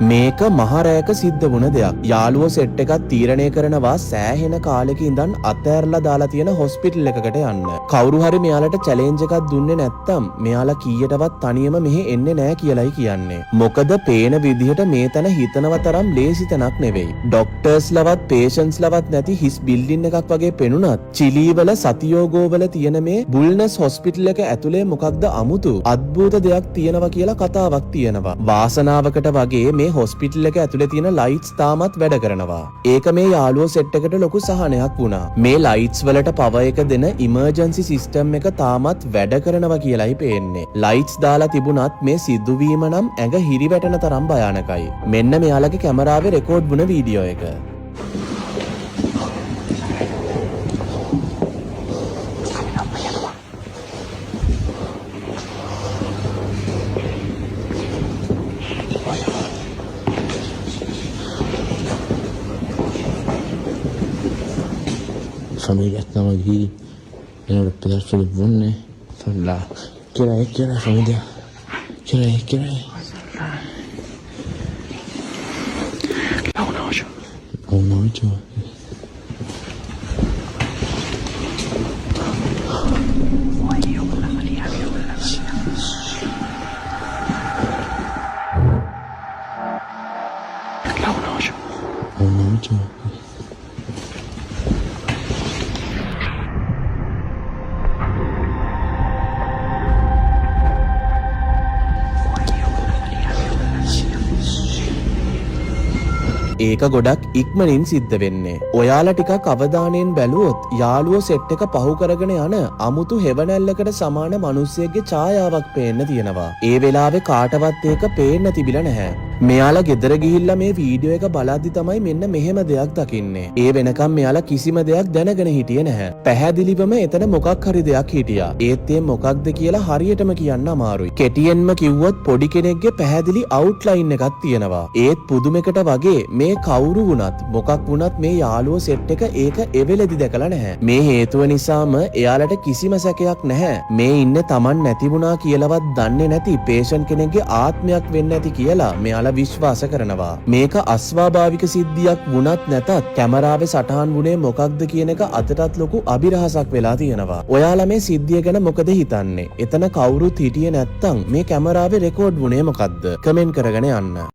මේක මහරෑක සිද්ධ වුණ දෙයක්. යාළුවෝ සෙට් එකක් තීරණය කරනවා සෑහෙන කාලෙක ඉඳන් අතෑරලා දාලා තියෙන හොස්පිටල් එකකට යන්න. කවුරු හරි මෙයාලට චැලෙන්ජ් එකක් දුන්නේ නැත්තම් මෙයාලා කීයටවත් තනියම මෙහෙ එන්නේ නැහැ කියලායි කියන්නේ. මොකද පේන විදිහට මේ තැන හිතනව තරම් ලේසි තැනක් නෙවෙයි. ඩොක්ටර්ස්ලවත් පේෂන්ට්ස්ලවත් නැති හිස් බිල්ඩින් එකක් වගේ පෙනුනත් චිලී වල සතියෝගෝ වල තියෙන මේ බුල්නස් හොස්පිටල් එක ඇතුලේ මොකක්ද අමුතු අద్භූත දෙයක් තියෙනවා කියලා කතාවක් තියෙනවා. වාසනාවකට වගේ මේ හොස්පිටල් එක ඇතුලේ තියෙන ලයිට්ස් තාමත් වැඩ කරනවා. ඒක මේ යාළුවෝ සෙට් එකට ලොකු සහනයක් වුණා. මේ ලයිට්ස් වලට පවර් එක දෙන ඉමර්ජන්සි සිස්ටම් එක තාමත් වැඩ කරනවා කියලායි පේන්නේ. ලයිට්ස් දාලා තිබුණත් මේ සිදුවීම නම් ඇඟ හිරිවැටෙන තරම් භයානකයි. මෙන්න මෙයාලගේ කැමරාවේ රෙකෝඩ් වුණ වීඩියෝ එක. Familia estamos aquí en el hospital Felipe Bunne. Son las... ¿Qué hora es, familia? ¿Qué hora es? La 1:08. La 1:08. La 1:08. ඒක ගොඩක් ඉක්මනින් සිද්ධ වෙන්නේ. ඔයාලා ටිකක් අවධානයෙන් බැලුවොත් යාළුවෝ සෙට් එක පහු කරගෙන යන අමුතු හෙවණැල්ලකට සමාන මිනිස්සෙක්ගේ ඡායාවක් පේන්න තියෙනවා. ඒ වෙලාවේ කාටවත් ඒක පේන්න තිබිලා නැහැ. මෙයාලා ගෙදර ගිහිල්ලා මේ වීඩියෝ එක බලද්දි තමයි මෙන්න මෙහෙම දෙයක් දකින්නේ. ඒ වෙනකම් මෙයාලා කිසිම දෙයක් දැනගෙන හිටියේ නැහැ. පැහැදිලිවම එතන මොකක් හරි දෙයක් හිටියා. ඒත් ඒ මොකක්ද කියලා හරියටම කියන්න අමාරුයි. කෙටියෙන්ම කිව්වොත් පොඩි කෙනෙක්ගේ පැහැදිලි අවුට්ලයින් එකක් තියෙනවා. ඒත් පුදුමයකට වගේ මේ කවුරු වුණත් මොකක් වුණත් මේ යාළුවෝ සෙට් එක ඒක එවෙලෙදි දැකලා නැහැ. මේ හේතුව නිසාම එයාලට කිසිම සැකයක් නැහැ. මේ ඉන්නේ Taman නැති වුණා කියලාවත් දන්නේ නැති පේෂන්ට් කෙනෙක්ගේ ආත්මයක් වෙන්න ඇති කියලා මෙයාලා විශ්වාස කරනවා. මේක අස්වාභාවික සිද්ධියක් වුණත් නැතත් කැමරාවේ සටහන් වුණේ මොකක්ද කියන එක අදටත් ලොකු අභිරහසක් වෙලා තියෙනවා. ඔයාලා මේ සිද්ධිය ගැන මොකද හිතන්නේ? එතන කවුරුත් හිටියේ නැත්තම් මේ කැමරාවේ රෙකෝඩ් වුණේ මොකද්ද? කමෙන්ට් කරගෙන යන්න.